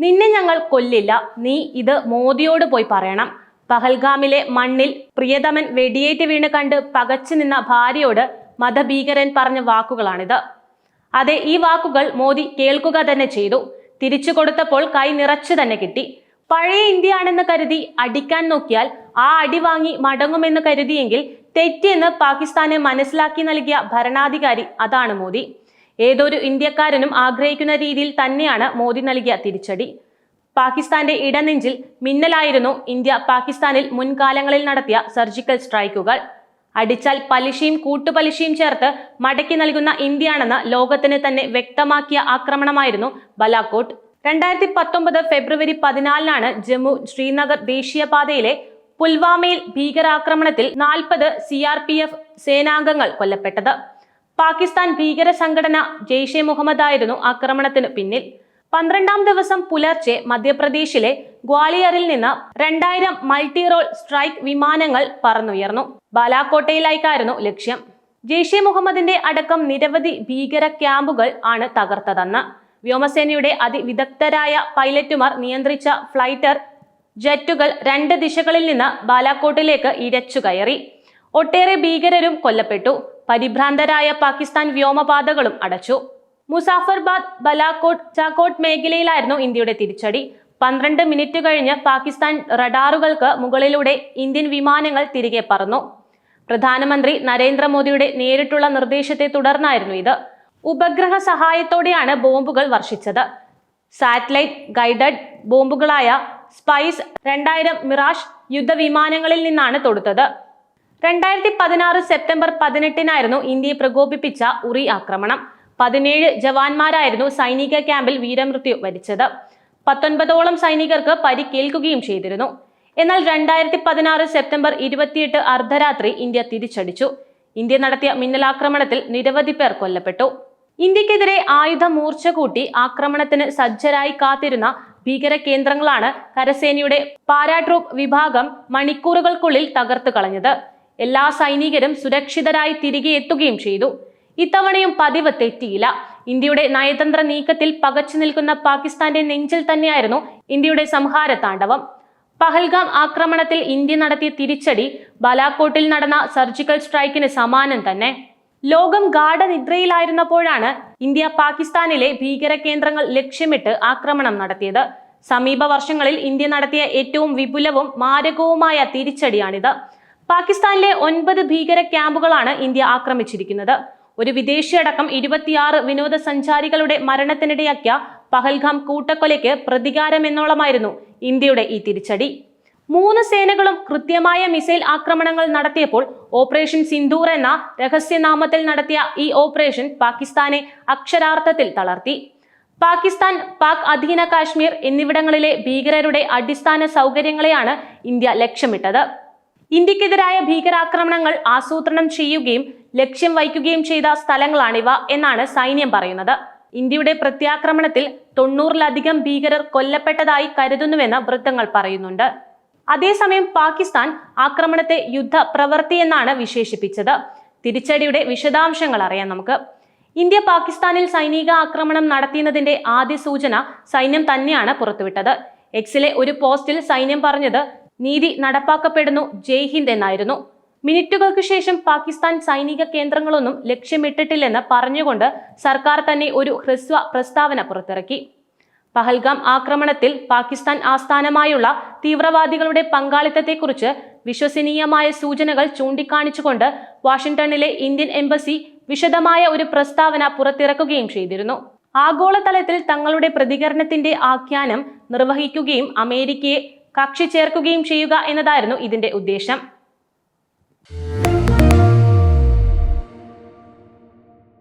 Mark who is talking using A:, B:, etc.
A: നിന്നെ ഞങ്ങൾ കൊല്ലില്ല, നീ ഇത് മോദിയോട് പോയി പറയണം. പഹൽഗാമിലെ മണ്ണിൽ പ്രിയതമൻ വെടിയേറ്റ് വീണ് കണ്ട് പകച്ചു നിന്ന ഭാര്യയോട് മതഭീകരൻ പറഞ്ഞ വാക്കുകളാണിത്. അതെ, ഈ വാക്കുകൾ മോദി കേൾക്കുക തന്നെ ചെയ്തു. തിരിച്ചു കൊടുത്തപ്പോൾ കൈ നിറച്ചു തന്നെ കിട്ടി. പഴയ ഇന്ത്യയാണെന്ന് കരുതി അടിക്കാൻ നോക്കിയാൽ ആ അടി വാങ്ങി മടങ്ങുമെന്ന് കരുതിയെങ്കിൽ തെറ്റിയെന്ന് പാകിസ്ഥാന് മനസ്സിലാക്കി നൽകിയ ഭരണാധികാരി അതാണ് മോദി. ഏതൊരു ഇന്ത്യക്കാരനും ആഗ്രഹിക്കുന്ന രീതിയിൽ തന്നെയാണ് മോദി നൽകിയ തിരിച്ചടി. പാകിസ്ഥാന്റെ ഇടനെഞ്ചിൽ മിന്നലായിരുന്നു ഇന്ത്യ പാകിസ്ഥാനിൽ മുൻകാലങ്ങളിൽ നടത്തിയ സർജിക്കൽ സ്ട്രൈക്കുകൾ. അടിച്ചാൽ പലിശയും കൂട്ടുപലിശയും ചേർത്ത് മടക്കി നൽകുന്ന ഇന്ത്യയാണെന്ന് ലോകത്തിന് തന്നെ വ്യക്തമാക്കിയ ആക്രമണമായിരുന്നു ബലാക്കോട്ട്. 2019 ഫെബ്രുവരി 14 ജമ്മു ശ്രീനഗർ ദേശീയപാതയിലെ പുൽവാമയിൽ ഭീകരാക്രമണത്തിൽ 40 CRPF സേനാംഗങ്ങൾ കൊല്ലപ്പെട്ടത്. പാകിസ്ഥാൻ ഭീകര സംഘടന ജെയ്ഷെ മുഹമ്മദ് ആയിരുന്നു ആക്രമണത്തിന് പിന്നിൽ. 12-ാം ദിവസം പുലർച്ചെ മധ്യപ്രദേശിലെ ഗ്വാളിയറിൽ നിന്ന് 2000 മൾട്ടി റോൾ സ്ട്രൈക്ക് വിമാനങ്ങൾ പറന്നുയർന്നു. ബാലാക്കോട്ടയിലേക്കായിരുന്നു ലക്ഷ്യം. ജെയ്ഷെ മുഹമ്മദിന്റെ അടക്കം നിരവധി ഭീകര ക്യാമ്പുകൾ ആണ് തകർത്തതെന്ന് വ്യോമസേനയുടെ അതിവിദഗ്ധരായ പൈലറ്റുമാർ നിയന്ത്രിച്ച ഫ്ലൈറ്റർ ജെറ്റുകൾ 2 ദിശകളിൽ നിന്ന് ബാലാക്കോട്ടിലേക്ക് ഇരച്ചു കയറി. ഒട്ടേറെ ഭീകരരും കൊല്ലപ്പെട്ടു. പരിഭ്രാന്തരായ പാകിസ്ഥാൻ വ്യോമപാതകളും അടച്ചു. മുസാഫർബാദ്, ബലാക്കോട്ട്, ചാക്കോട്ട് മേഖലയിലായിരുന്നു ഇന്ത്യയുടെ തിരിച്ചടി. 12 മിനിറ്റ് കഴിഞ്ഞ് പാകിസ്ഥാൻ റഡാറുകൾക്ക് മുകളിലൂടെ ഇന്ത്യൻ വിമാനങ്ങൾ തിരികെ പറന്നു. പ്രധാനമന്ത്രി നരേന്ദ്രമോദിയുടെ നേരിട്ടുള്ള നിർദ്ദേശത്തെ തുടർന്നായിരുന്നു ഇത്. ഉപഗ്രഹ സഹായത്തോടെയാണ് ബോംബുകൾ വർഷിച്ചത്. സാറ്റലൈറ്റ് ഗൈഡഡ് ബോംബുകളായ സ്പൈസ് 2000 മിറാഷ് യുദ്ധവിമാനങ്ങളിൽ നിന്നാണ് തൊടുത്തത്. 2016 സെപ്റ്റംബർ 18 ഇന്ത്യയെ പ്രകോപിപ്പിച്ച ഉറി ആക്രമണം. 17 ജവാന്മാരായിരുന്നു സൈനിക ക്യാമ്പിൽ വീരമൃത്യു വരിച്ചത്. 19ഓളം സൈനികർക്ക് പരിക്കേൽക്കുകയും ചെയ്തിരുന്നു. എന്നാൽ 2016 സെപ്റ്റംബർ 28 അർദ്ധരാത്രി ഇന്ത്യ തിരിച്ചടിച്ചു. ഇന്ത്യ നടത്തിയ മിന്നലാക്രമണത്തിൽ നിരവധി പേർ കൊല്ലപ്പെട്ടു. ഇന്ത്യക്കെതിരെ ആയുധ മൂർച്ച കൂട്ടി ആക്രമണത്തിന് സജ്ജരായി കാത്തിരുന്ന ഭീകര കേന്ദ്രങ്ങളാണ് കരസേനയുടെ പാരാട്രൂപ്പ് വിഭാഗം മണിക്കൂറുകൾക്കുള്ളിൽ തകർത്തു കളഞ്ഞത്. എല്ലാ സൈനികരും സുരക്ഷിതരായി തിരികെ എത്തുകയും ചെയ്തു. ഇത്തവണയും പതിവ് തെറ്റിയില്ല. ഇന്ത്യയുടെ നയതന്ത്ര നീക്കത്തിൽ പകച്ചു നിൽക്കുന്ന പാകിസ്ഥാന്റെ നെഞ്ചിൽ തന്നെയായിരുന്നു ഇന്ത്യയുടെ സംഹാര താണ്ഡവം. പഹൽഗാം ആക്രമണത്തിൽ ഇന്ത്യ നടത്തിയ തിരിച്ചടി ബാലാക്കോട്ടിൽ നടന്ന സർജിക്കൽ സ്ട്രൈക്കിന് സമാനം തന്നെ. ലോകം ഗാഢനിദ്രയിലായിരുന്നപ്പോഴാണ് ഇന്ത്യ പാകിസ്ഥാനിലെ ഭീകര കേന്ദ്രങ്ങൾ ലക്ഷ്യമിട്ട് ആക്രമണം നടത്തിയത്. സമീപ വർഷങ്ങളിൽ ഇന്ത്യ നടത്തിയ ഏറ്റവും വിപുലവും മാരകവുമായ തിരിച്ചടിയാണിത്. പാകിസ്ഥാനിലെ 9 ഭീകര ക്യാമ്പുകളാണ് ഇന്ത്യ ആക്രമിച്ചിരിക്കുന്നത്. ഒരു വിദേശിയടക്കം 26 വിനോദസഞ്ചാരികളുടെ മരണത്തിനിടയാക്കിയ പഹൽഗാം കൂട്ടക്കൊലയ്ക്ക് പ്രതികാരമെന്നോളമായിരുന്നു ഇന്ത്യയുടെ ഈ തിരിച്ചടി. 3 സേനകളും കൃത്യമായ മിസൈൽ ആക്രമണങ്ങൾ നടത്തിയപ്പോൾ ഓപ്പറേഷൻ സിന്ദൂർ എന്ന രഹസ്യനാമത്തിൽ നടത്തിയ ഈ ഓപ്പറേഷൻ പാകിസ്ഥാനെ അക്ഷരാർത്ഥത്തിൽ തളർത്തി. പാകിസ്ഥാൻ, പാക് അധീന കാശ്മീർ എന്നിവിടങ്ങളിലെ ഭീകരരുടെ അടിസ്ഥാന സൗകര്യങ്ങളെയാണ് ഇന്ത്യ ലക്ഷ്യമിട്ടത്. ഇന്ത്യക്കെതിരായ ഭീകരാക്രമണങ്ങൾ ആസൂത്രണം ചെയ്യുകയും ലക്ഷ്യം വയ്ക്കുകയും ചെയ്ത സ്ഥലങ്ങളാണിവ എന്നാണ് സൈന്യം പറയുന്നത്. ഇന്ത്യയുടെ പ്രത്യാക്രമണത്തിൽ 90-ലധികം ഭീകരർ കൊല്ലപ്പെട്ടതായി കരുതുന്നുവെന്ന് വൃത്തങ്ങൾ പറയുന്നുണ്ട്. അതേസമയം പാകിസ്ഥാൻ ആക്രമണത്തെ യുദ്ധ പ്രവൃത്തി എന്നാണ് വിശേഷിപ്പിച്ചത്. തിരിച്ചടിയുടെ വിശദാംശങ്ങൾ അറിയാം നമുക്ക്. ഇന്ത്യ പാകിസ്ഥാനിൽ സൈനിക ആക്രമണം നടത്തിയതിന്റെ ആദ്യ സൂചന സൈന്യം തന്നെയാണ് പുറത്തുവിട്ടത്. എക്സിലെ ഒരു പോസ്റ്റിൽ സൈന്യം പറഞ്ഞത് നീതി നടപ്പാക്കപ്പെടുന്നു, ജയ് ഹിന്ദ് എന്നായിരുന്നു. മിനിറ്റുകൾക്ക് ശേഷം പാകിസ്ഥാൻ സൈനിക കേന്ദ്രങ്ങളൊന്നും ലക്ഷ്യമിട്ടിട്ടില്ലെന്ന് പറഞ്ഞുകൊണ്ട് സർക്കാർ തന്നെ ഒരു ഹ്രസ്വ പ്രസ്താവന പുറത്തിറക്കി. പഹൽഗാം ആക്രമണത്തിൽ പാകിസ്ഥാൻ ആസ്ഥാനമായുള്ള തീവ്രവാദികളുടെ പങ്കാളിത്തത്തെക്കുറിച്ച് വിശ്വസനീയമായ സൂചനകൾ ചൂണ്ടിക്കാണിച്ചുകൊണ്ട് വാഷിംഗ്ടണിലെ ഇന്ത്യൻ എംബസി വിശദമായ ഒരു പ്രസ്താവന പുറത്തിറക്കുകയും ചെയ്തിരുന്നു. ആഗോളതലത്തിൽ തങ്ങളുടെ പ്രതികരണത്തിന്റെ ആഖ്യാനം നിർവഹിക്കുകയും അമേരിക്കയെ കക്ഷി ചേർക്കുകയും ചെയ്യുക എന്നതായിരുന്നു ഇതിന്റെ ഉദ്ദേശം.